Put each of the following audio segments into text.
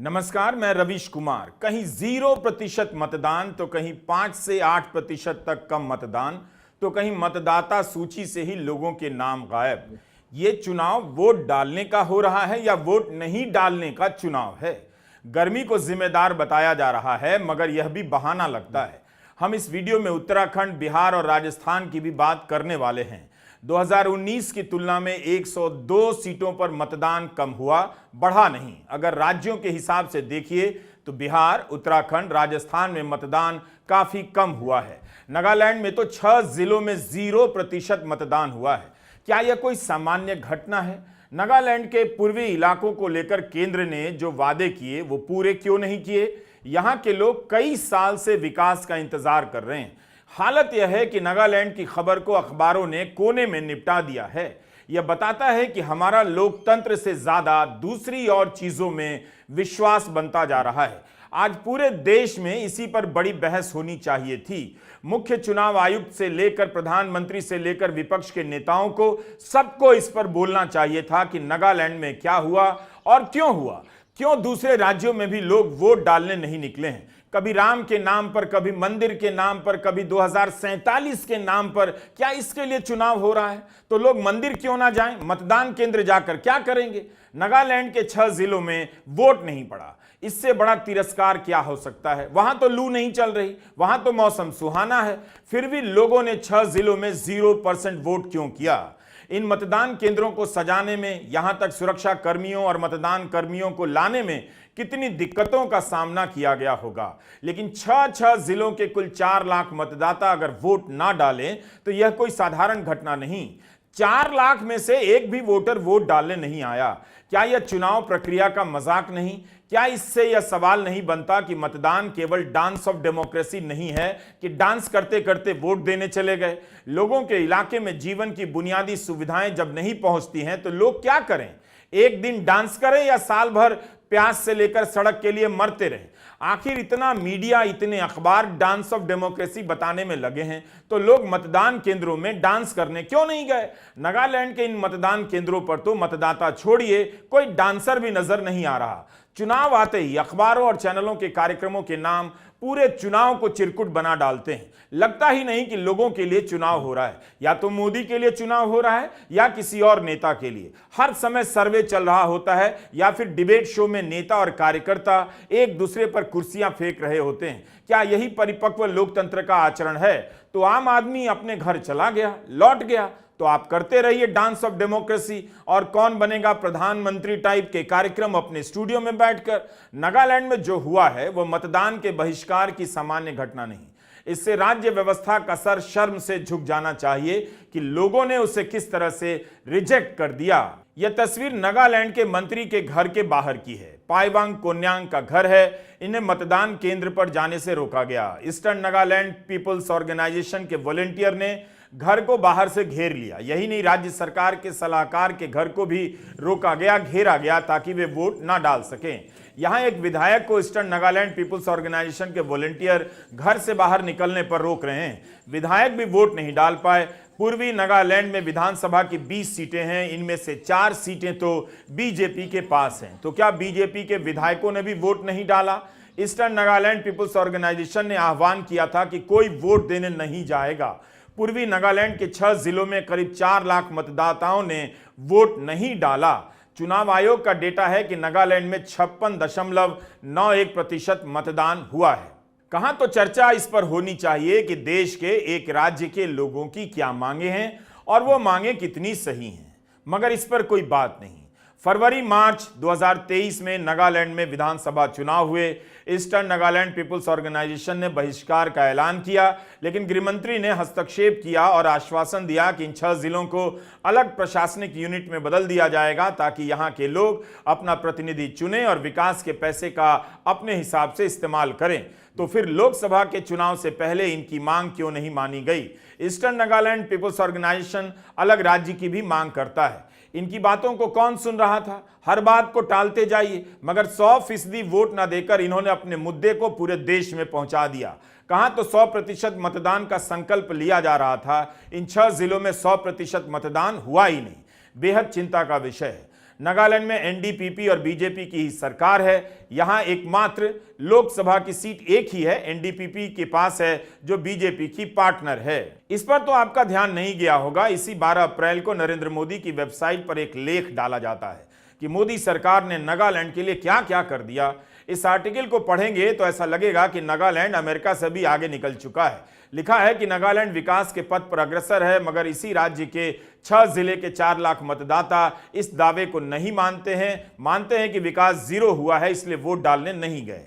नमस्कार, मैं रवीश कुमार। कहीं 0% मतदान तो कहीं 5 से 8% तक कम मतदान तो कहीं मतदाता सूची से ही लोगों के नाम गायब। ये चुनाव वोट डालने का हो रहा है या वोट नहीं डालने का चुनाव है? गर्मी को जिम्मेदार बताया जा रहा है, मगर यह भी बहाना लगता है। हम इस वीडियो में उत्तराखंड, बिहार और राजस्थान की भी बात करने वाले हैं। 2019 की तुलना में 102 सीटों पर मतदान कम हुआ, बढ़ा नहीं। अगर राज्यों के हिसाब से देखिए तो बिहार, उत्तराखंड, राजस्थान में मतदान काफी कम हुआ है। नागालैंड में तो 6 जिलों में 0% मतदान हुआ है। क्या यह कोई सामान्य घटना है? नागालैंड के पूर्वी इलाकों को लेकर केंद्र ने जो वादे किए वो पूरे क्यों नहीं किए? यहां के लोग कई साल से विकास का इंतजार कर रहे हैं। हालत यह है कि नागालैंड की खबर को अखबारों ने कोने में निपटा दिया है। यह बताता है कि हमारा लोकतंत्र से ज्यादा दूसरी और चीजों में विश्वास बनता जा रहा है। आज पूरे देश में इसी पर बड़ी बहस होनी चाहिए थी। मुख्य चुनाव आयुक्त से लेकर प्रधानमंत्री से लेकर विपक्ष के नेताओं को सबको इस पर बोलना चाहिए था कि नागालैंड में क्या हुआ और क्यों हुआ। क्यों दूसरे राज्यों में भी लोग वोट डालने नहीं निकले हैं? कभी राम के नाम पर, कभी मंदिर के नाम पर, कभी 2047 के नाम पर। क्या इसके लिए चुनाव हो रहा है? तो लोग मंदिर क्यों ना जाएं? मतदान केंद्र जाकर क्या करेंगे? नागालैंड के 6 जिलों में वोट नहीं पड़ा, इससे बड़ा तिरस्कार क्या हो सकता है? वहां तो लू नहीं चल रही, वहां तो मौसम सुहाना है, फिर भी लोगों ने 6 जिलों में 0% वोट क्यों किया? इन मतदान केंद्रों को सजाने में, यहां तक सुरक्षा कर्मियों और मतदान कर्मियों को लाने में कितनी दिक्कतों का सामना किया गया होगा। लेकिन 6 जिलों के कुल 4 लाख मतदाता अगर वोट ना डालें तो यह कोई साधारण घटना नहीं। 4 लाख में से एक भी वोटर वोट डालने नहीं आया। क्या यह चुनाव प्रक्रिया का मजाक नहीं? क्या इससे यह सवाल नहीं बनता कि मतदान केवल डांस ऑफ डेमोक्रेसी नहीं है कि डांस करते करते वोट देने चले गए? लोगों के इलाके में जीवन की बुनियादी सुविधाएं जब नहीं पहुंचती हैं तो लोग क्या करें? एक दिन डांस करें या साल भर प्यास से लेकर सड़क के लिए मरते रहें? आखिर इतना मीडिया, इतने अखबार डांस ऑफ डेमोक्रेसी बताने में लगे हैं तो लोग मतदान केंद्रों में डांस करने क्यों नहीं गए? नागालैंड के इन मतदान केंद्रों पर तो मतदाता छोड़िए, कोई डांसर भी नजर नहीं आ रहा। चुनाव आते ही अखबारों और चैनलों के कार्यक्रमों के नाम पूरे चुनाव को चिरकुट बना डालते हैं। लगता ही नहीं कि लोगों के लिए चुनाव हो रहा है। या तो मोदी के लिए चुनाव हो रहा है या किसी और नेता के लिए। हर समय सर्वे चल रहा होता है या फिर डिबेट शो में नेता और कार्यकर्ता एक दूसरे पर कुर्सियां फेंक रहे होते हैं। क्या यही परिपक्व लोकतंत्र का आचरण है? तो आम आदमी अपने घर चला गया, लौट गया, तो आप करते रहिए डांस ऑफ डेमोक्रेसी। और कौन बनेगा प्रधानमंत्री टाइप के कार्यक्रम अपने स्टूडियो में बैठकर। नागालैंड में जो हुआ है वो मतदान के बहिष्कार की सामान्य घटना नहीं। इससे राज्य व्यवस्था का सर शर्म से झुक जाना चाहिए कि लोगों ने उसे किस तरह से रिजेक्ट कर दिया। यह तस्वीर नागालैंड के मंत्री के घर के बाहर की है। पाइवांग कोन्यांग का घर है। इन्हें मतदान केंद्र पर जाने से रोका गया। ईस्टर्न नागालैंड पीपल्स ऑर्गेनाइजेशन के वॉलंटियर ने घर को बाहर से घेर लिया। यही नहीं, राज्य सरकार के सलाहकार के घर को भी रोका गया, घेरा गया ताकि वे वोट ना डाल सकें। यहां एक विधायक को ईस्टर्न नागालैंड पीपल्स ऑर्गेनाइजेशन के वॉलंटियर घर से बाहर निकलने पर रोक रहे हैं। विधायक भी वोट नहीं डाल पाए। पूर्वी नागालैंड में विधानसभा की 20 सीटें हैं, इनमें से 4 सीटें तो बीजेपी के पास हैं। तो क्या बीजेपी के विधायकों ने भी वोट नहीं डाला? ईस्टर्न नागालैंड पीपल्स ऑर्गेनाइजेशन ने आह्वान किया था कि कोई वोट देने नहीं जाएगा। पूर्वी नागालैंड के 6 जिलों में करीब 4 लाख मतदाताओं ने वोट नहीं डाला। चुनाव आयोग का डेटा है कि नागालैंड में 56.91% मतदान हुआ है। कहां तो चर्चा इस पर होनी चाहिए कि देश के एक राज्य के लोगों की क्या मांगे हैं और वो मांगे कितनी सही हैं, मगर इस पर कोई बात नहीं। फरवरी मार्च 2023 में नागालैंड में विधानसभा चुनाव हुए। ईस्टर्न नागालैंड पीपल्स ऑर्गेनाइजेशन ने बहिष्कार का ऐलान किया, लेकिन गृहमंत्री ने हस्तक्षेप किया और आश्वासन दिया कि इन 6 जिलों को अलग प्रशासनिक यूनिट में बदल दिया जाएगा ताकि यहां के लोग अपना प्रतिनिधि चुनें और विकास के पैसे का अपने हिसाब से इस्तेमाल करें। तो फिर लोकसभा के चुनाव से पहले इनकी मांग क्यों नहीं मानी गई? ईस्टर्न नागालैंड पीपल्स ऑर्गेनाइजेशन अलग राज्य की भी मांग करता है। इनकी बातों को कौन सुन रहा था? हर बात को टालते जाइए, मगर 100% वोट ना देकर इन्होंने अपने मुद्दे को पूरे देश में पहुंचा दिया। कहां तो 100% मतदान का संकल्प लिया जा रहा था, इन 6 जिलों में 100% मतदान हुआ ही नहीं। बेहद चिंता का विषय है। नागालैंड में एनडीपीपी और बीजेपी की ही सरकार है। यहां एकमात्र लोकसभा की सीट एक ही है, एनडीपीपी के पास है, जो बीजेपी की पार्टनर है। इस पर तो आपका ध्यान नहीं गया होगा। इसी 12 अप्रैल को नरेंद्र मोदी की वेबसाइट पर एक लेख डाला जाता है कि मोदी सरकार ने नागालैंड के लिए क्या क्या कर दिया। इस आर्टिकल को पढ़ेंगे तो ऐसा लगेगा कि नागालैंड अमेरिका से भी आगे निकल चुका है। लिखा है कि नागालैंड विकास के पथ पर अग्रसर है, मगर इसी राज्य के 6 जिले के 4 लाख मतदाता इस दावे को नहीं मानते हैं कि विकास जीरो हुआ है, इसलिए वोट डालने नहीं गए।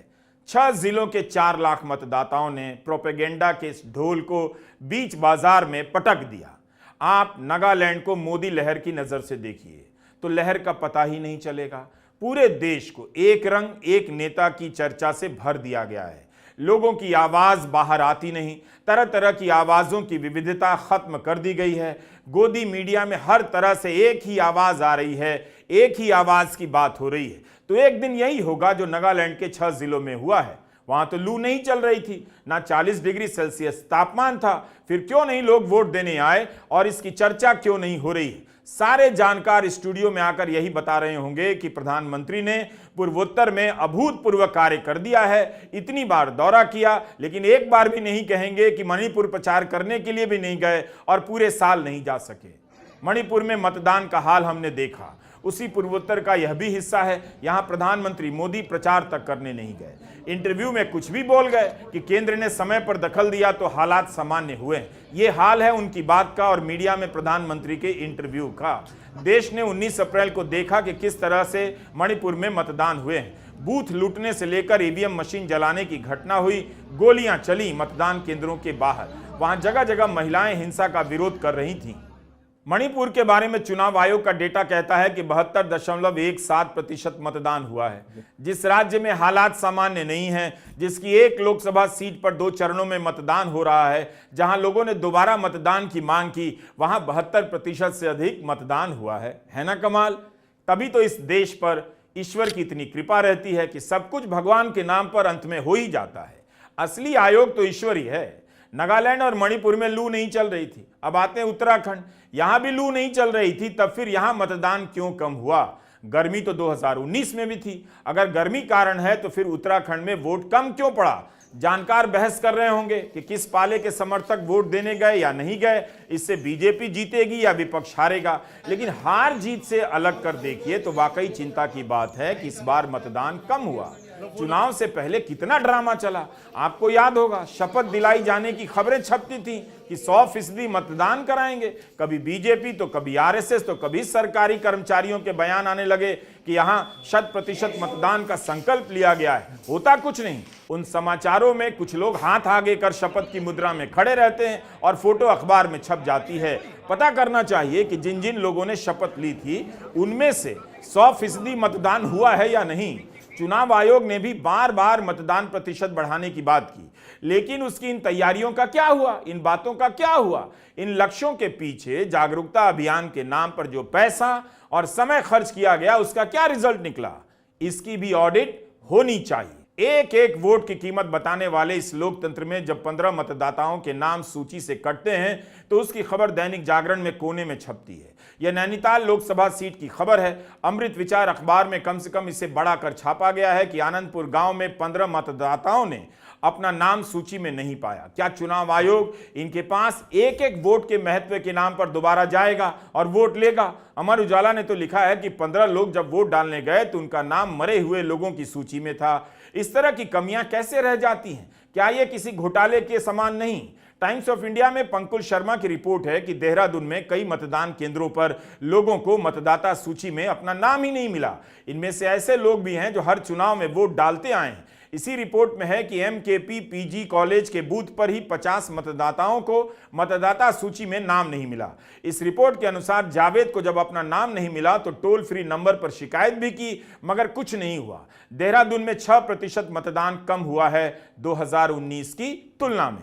6 जिलों के 4 लाख मतदाताओं ने प्रोपेगेंडा के इस ढोल को बीच बाजार में पटक दिया। आप नागालैंड को मोदी लहर की नजर से देखिए तो लहर का पता ही नहीं चलेगा। पूरे देश को एक रंग, एक नेता की चर्चा से भर दिया गया है। लोगों की आवाज बाहर आती नहीं, तरह तरह की आवाजों की विविधता खत्म कर दी गई है। गोदी मीडिया में हर तरह से एक ही आवाज आ रही है, एक ही आवाज की बात हो रही है। तो एक दिन यही होगा जो नागालैंड के 6 जिलों में हुआ है। वहां तो लू नहीं चल रही थी, ना 40 डिग्री सेल्सियस तापमान था। फिर क्यों नहीं लोग वोट देने आए और इसकी चर्चा क्यों नहीं हो रही है? सारे जानकार स्टूडियो में आकर यही बता रहे होंगे कि प्रधानमंत्री ने पूर्वोत्तर में अभूतपूर्व कार्य कर दिया है। इतनी बार दौरा किया, लेकिन एक बार भी नहीं कहेंगे कि मणिपुर प्रचार करने के लिए भी नहीं गए और पूरे साल नहीं जा सके। मणिपुर में मतदान का हाल हमने देखा, उसी पूर्वोत्तर का यह भी हिस्सा है। यहां प्रधानमंत्री मोदी प्रचार तक करने नहीं गए। इंटरव्यू में कुछ भी बोल गए कि केंद्र ने समय पर दखल दिया तो हालात सामान्य हुए। ये हाल है उनकी बात का और मीडिया में प्रधानमंत्री के इंटरव्यू का। देश ने 19 अप्रैल को देखा कि किस तरह से मणिपुर में मतदान हुए हैं। बूथ लूटने से लेकर ईवीएम मशीन जलाने की घटना हुई, गोलियां चली मतदान केंद्रों के बाहर। वहां जगह जगह महिलाएं हिंसा का विरोध कर रही थीं। मणिपुर के बारे में चुनाव आयोग का डेटा कहता है कि 72.17% मतदान हुआ है। जिस राज्य में हालात सामान्य नहीं हैं, जिसकी एक लोकसभा सीट पर 2 चरणों में मतदान हो रहा है, जहां लोगों ने दोबारा मतदान की मांग की, वहां 72% से अधिक मतदान हुआ है ना कमाल? तभी तो इस देश पर ईश्वर की इतनी कृपा रहती है कि सब कुछ भगवान के नाम पर अंत में हो ही जाता है। असली आयोग तो ईश्वर ही है। नागालैंड और मणिपुर में लू नहीं चल रही थी। अब आते हैं उत्तराखंड, यहां भी लू नहीं चल रही थी, तब फिर यहां मतदान क्यों कम हुआ? गर्मी तो 2019 में भी थी। अगर गर्मी कारण है तो फिर उत्तराखंड में वोट कम क्यों पड़ा? जानकार बहस कर रहे होंगे कि किस पाले के समर्थक वोट देने गए या नहीं गए, इससे बीजेपी जीतेगी या विपक्ष हारेगा। लेकिन हार जीत से अलग कर देखिए तो वाकई चिंता की बात है कि इस बार मतदान कम हुआ। चुनाव से पहले कितना ड्रामा चला, आपको याद होगा। शपथ दिलाई जाने की खबरें छपती थी कि 100% मतदान कराएंगे। कभी बीजेपी तो कभी आरएसएस तो कभी सरकारी कर्मचारियों के बयान आने लगे कि यहां 100% मतदान का संकल्प लिया गया है। होता कुछ नहीं। उन समाचारों में कुछ लोग हाथ आगे कर शपथ की मुद्रा में खड़े रहते हैं और फोटो अखबार में छप जाती है। पता करना चाहिए कि जिन जिन लोगों ने शपथ ली थी उनमें से 100% मतदान हुआ है या नहीं। चुनाव आयोग ने भी बार बार मतदान प्रतिशत बढ़ाने की बात की, लेकिन उसकी इन तैयारियों का क्या हुआ? इन बातों का क्या हुआ? इन लक्ष्यों के पीछे जागरूकता अभियान के नाम पर जो पैसा और समय खर्च किया गया, उसका क्या रिजल्ट निकला? इसकी भी ऑडिट होनी चाहिए। एक एक वोट की कीमत बताने वाले इस लोकतंत्र में जब 15 मतदाताओं के नाम सूची से कटते हैं तो उसकी खबर दैनिक जागरण में कोने में छपती है। यह नैनीताल लोकसभा सीट की खबर है। अमृत विचार अखबार में कम से कम इसे बड़ा कर छापा गया है कि आनंदपुर गांव में 15 मतदाताओं ने अपना नाम सूची में नहीं पाया। क्या चुनाव आयोग इनके पास एक एक वोट के महत्व के नाम पर दोबारा जाएगा और वोट लेगा? अमर उजाला ने तो लिखा है कि 15 लोग जब वोट डालने गए तो उनका नाम मरे हुए लोगों की सूची में था। इस तरह की कमियां कैसे रह जाती हैं? क्या यह किसी घोटाले के समान नहीं? टाइम्स ऑफ इंडिया में पंकुल शर्मा की रिपोर्ट है कि देहरादून में कई मतदान केंद्रों पर लोगों को मतदाता सूची में अपना नाम ही नहीं मिला। इनमें से ऐसे लोग भी हैं जो हर चुनाव में वोट डालते आए हैं। इसी रिपोर्ट में है कि एमकेपी पीजी कॉलेज के बूथ पर ही 50 मतदाताओं को मतदाता सूची में नाम नहीं मिला। इस रिपोर्ट के अनुसार जावेद को जब अपना नाम नहीं मिला तो टोल फ्री नंबर पर शिकायत भी की, मगर कुछ नहीं हुआ। देहरादून में 6% मतदान कम हुआ है 2019 की तुलना में।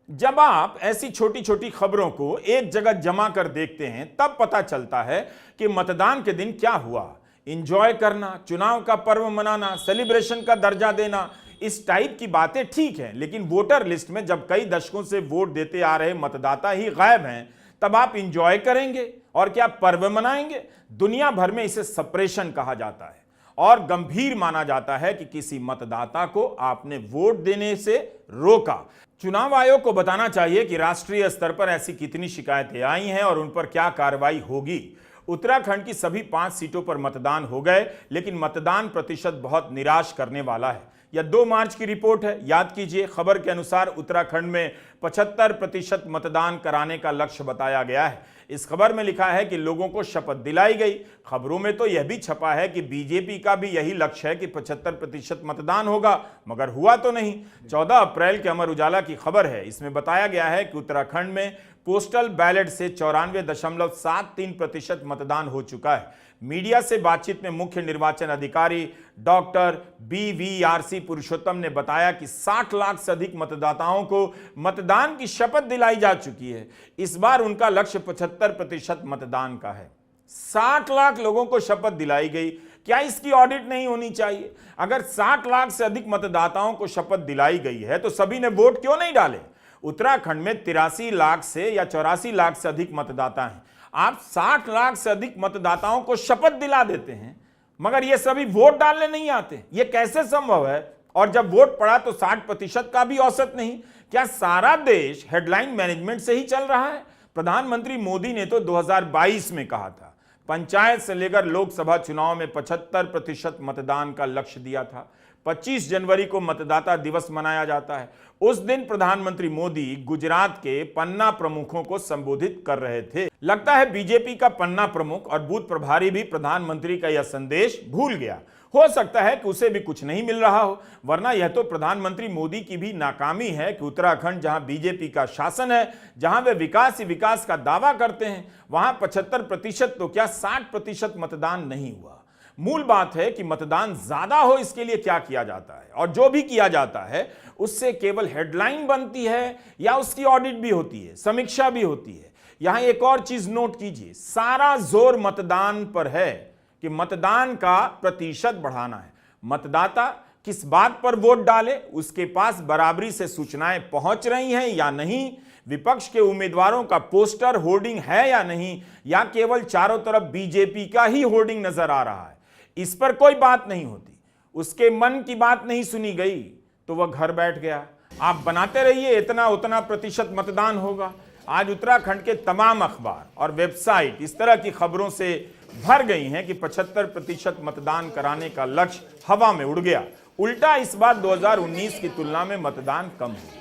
जब आप ऐसी छोटी छोटी खबरों को एक जगह जमा कर देखते हैं तब पता चलता है कि मतदान के दिन क्या हुआ। इंजॉय करना, चुनाव का पर्व मनाना, सेलिब्रेशन का दर्जा देना, इस टाइप की बातें ठीक है, लेकिन वोटर लिस्ट में जब कई दशकों से वोट देते आ रहे मतदाता ही गायब हैं, तब आप इंजॉय करेंगे और क्या पर्व मनाएंगे? दुनिया भर में इसे सप्रेशन कहा जाता है और गंभीर माना जाता है कि किसी मतदाता को आपने वोट देने से रोका। चुनाव आयोग को बताना चाहिए कि राष्ट्रीय स्तर पर ऐसी कितनी शिकायतें आई हैं और उन पर क्या कार्रवाई होगी। उत्तराखंड की सभी 5 सीटों पर मतदान हो गए, लेकिन मतदान प्रतिशत बहुत निराश करने वाला है। यह 2 मार्च की रिपोर्ट है, याद कीजिए। खबर के अनुसार उत्तराखंड में 75% मतदान कराने का लक्ष्य बताया गया है। इस खबर में लिखा है कि लोगों को शपथ दिलाई गई। खबरों में तो यह भी छपा है कि बीजेपी का भी यही लक्ष्य है कि 75% मतदान होगा, मगर हुआ तो नहीं। 14 अप्रैल के अमर उजाला की खबर है, इसमें बताया गया है कि उत्तराखंड में पोस्टल बैलेट से 94.73% मतदान हो चुका है। मीडिया से बातचीत में मुख्य निर्वाचन अधिकारी डॉक्टर BVRC पुरुषोत्तम ने बताया कि 60 लाख से अधिक मतदाताओं को मतदान की शपथ दिलाई जा चुकी है। इस बार उनका लक्ष्य 75% मतदान का है। 60 लाख लोगों को शपथ दिलाई गई, क्या इसकी ऑडिट नहीं होनी चाहिए? अगर 60 लाख से अधिक मतदाताओं को शपथ दिलाई गई है तो सभी ने वोट क्यों नहीं डाले? उत्तराखंड में 83 लाख से या 84 लाख से अधिक मतदाता हैं। आप 60 लाख से अधिक मतदाताओं को शपथ दिला देते हैं, मगर ये सभी वोट डालने नहीं आते। ये कैसे संभव है? और जब वोट पड़ा तो 60% का भी औसत नहीं। क्या सारा देश हेडलाइन मैनेजमेंट से ही चल रहा है? प्रधानमंत्री मोदी ने तो 2022 में कहा था, पंचायत से लेकर लोकसभा चुनाव में 75% मतदान का लक्ष्य दिया था। 25 जनवरी को मतदाता दिवस मनाया जाता है। उस दिन प्रधानमंत्री मोदी गुजरात के पन्ना प्रमुखों को संबोधित कर रहे थे। लगता है बीजेपी का पन्ना प्रमुख और बूथ प्रभारी भी प्रधानमंत्री का यह संदेश भूल गया। हो सकता है कि उसे भी कुछ नहीं मिल रहा हो, वरना यह तो प्रधानमंत्री मोदी की भी नाकामी है कि उत्तराखंड जहां बीजेपी का शासन है, जहां वे विकास ही विकास का दावा करते हैं, वहां 75% तो क्या 60% मतदान नहीं हुआ। मूल बात है कि मतदान ज्यादा हो, इसके लिए क्या किया जाता है, और जो भी किया जाता है उससे केवल हेडलाइन बनती है या उसकी ऑडिट भी होती है, समीक्षा भी होती है। यहां एक और चीज नोट कीजिए, सारा जोर मतदान पर है कि मतदान का प्रतिशत बढ़ाना है। मतदाता किस बात पर वोट डाले, उसके पास बराबरी से सूचनाएं पहुंच रही हैं या नहीं, विपक्ष के उम्मीदवारों का पोस्टर होर्डिंग है या नहीं, या केवल चारों तरफ बीजेपी का ही होर्डिंग नजर आ रहा है, इस पर कोई बात नहीं होती। उसके मन की बात नहीं सुनी गई तो वह घर बैठ गया। आप बनाते रहिए इतना उतना प्रतिशत मतदान होगा। आज उत्तराखंड के तमाम अखबार और वेबसाइट इस तरह की खबरों से भर गई हैं कि 75% मतदान कराने का लक्ष्य हवा में उड़ गया। उल्टा इस बार 2019 की तुलना में मतदान कम हुआ।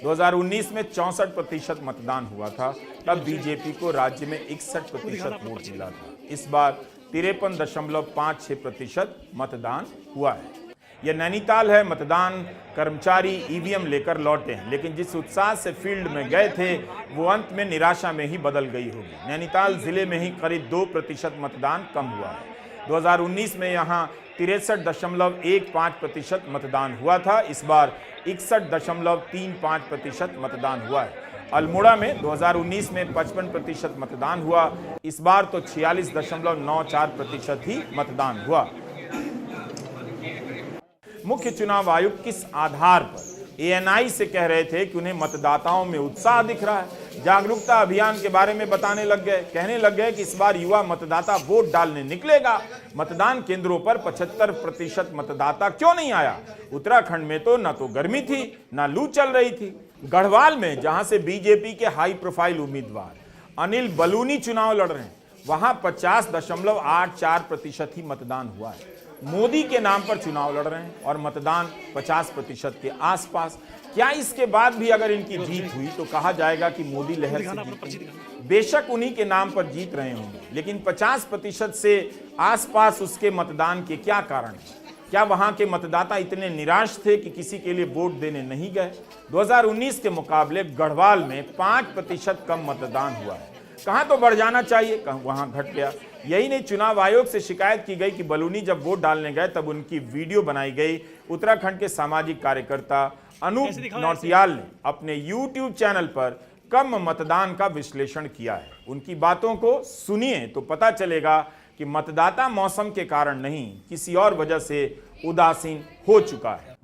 2019 में 64% मतदान हुआ था, तब बीजेपी को राज्य में 61% वोट मिला था। इस बार 53.56% मतदान हुआ है। यह नैनीताल है। मतदान कर्मचारी ईवीएम लेकर लौटे हैं, लेकिन जिस उत्साह से फील्ड में गए थे वो अंत में निराशा में ही बदल गई होगी। नैनीताल जिले में ही करीब 2% मतदान कम हुआ है। 2019 में यहाँ 63.15% मतदान हुआ था, इस बार 61.35% मतदान हुआ है। अल्मोड़ा में 2019 में 55% मतदान हुआ, इस बार तो 46.94% ही मतदान हुआ। मुख्य चुनाव आयुक्त किस आधार पर ANI से कह रहे थे कि उन्हें मतदाताओं में उत्साह दिख रहा है? जागरूकता अभियान के बारे में बताने लग गए, कहने लग गए कि इस बार युवा मतदाता वोट डालने निकलेगा। मतदान केंद्रों पर 75% मतदाता क्यों नहीं आया? उत्तराखंड में तो न तो गर्मी थी न लू चल रही थी। गढ़वाल में जहां से बीजेपी के हाई प्रोफाइल उम्मीदवार अनिल बलूनी चुनाव लड़ रहे हैं, वहां 50.84% ही मतदान हुआ है। मोदी के नाम पर चुनाव लड़ रहे हैं और मतदान 50% के आसपास। क्या इसके बाद भी अगर इनकी जीत हुई तो कहा जाएगा कि मोदी लहर से जीती? बेशक उन्हीं के नाम पर जीत रहे होंगे, लेकिन 50% से आसपास उसके मतदान के क्या कारण है? क्या वहां के मतदाता इतने निराश थे कि किसी के लिए वोट देने नहीं गए? 2019 के मुकाबले गढ़वाल में 5% कम मतदान हुआ है। कहां तो बढ़ जाना चाहिए, कहां वहां घट गया। यही नहीं, चुनाव आयोग से शिकायत की गई कि बलूनी जब वोट डालने गए तब उनकी वीडियो बनाई गई। उत्तराखंड के सामाजिक कार्यकर्ता अनूप नौटियाल ने अपने YouTube चैनल पर कम मतदान का विश्लेषण किया है। उनकी बातों को सुनिए तो पता चलेगा कि मतदाता मौसम के कारण नहीं, किसी और वजह से उदासीन हो चुका है।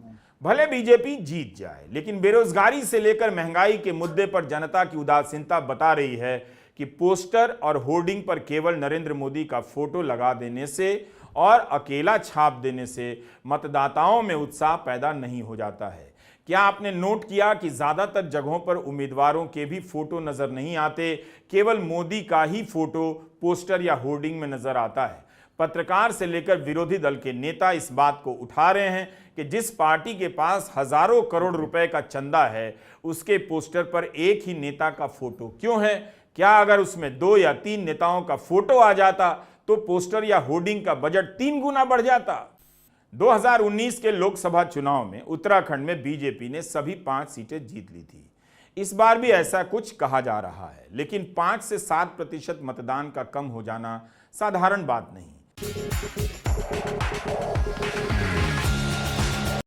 भले बीजेपी जीत जाए, लेकिन बेरोजगारी से लेकर महंगाई के मुद्दे पर जनता की उदासीनता बता रही है कि पोस्टर और होर्डिंग पर केवल नरेंद्र मोदी का फोटो लगा देने से और अकेला छाप देने से मतदाताओं में उत्साह पैदा नहीं हो जाता है। क्या आपने नोट किया कि ज्यादातर जगहों पर उम्मीदवारों के भी फोटो नजर नहीं आते, केवल मोदी का ही फोटो पोस्टर या होर्डिंग में नजर आता है। पत्रकार से लेकर विरोधी दल के नेता इस बात को उठा रहे हैं कि जिस पार्टी के पास हजारों करोड़ रुपए का चंदा है, उसके पोस्टर पर एक ही नेता का फोटो क्यों है? क्या अगर उसमें 2 या 3 नेताओं का फोटो आ जाता तो पोस्टर या होर्डिंग का बजट 3 गुना बढ़ जाता? 2019 के लोकसभा चुनाव में उत्तराखंड में बीजेपी ने सभी 5 सीटें जीत ली थी। इस बार भी ऐसा कुछ कहा जा रहा है, लेकिन 5 से 7% मतदान का कम हो जाना साधारण बात नहीं।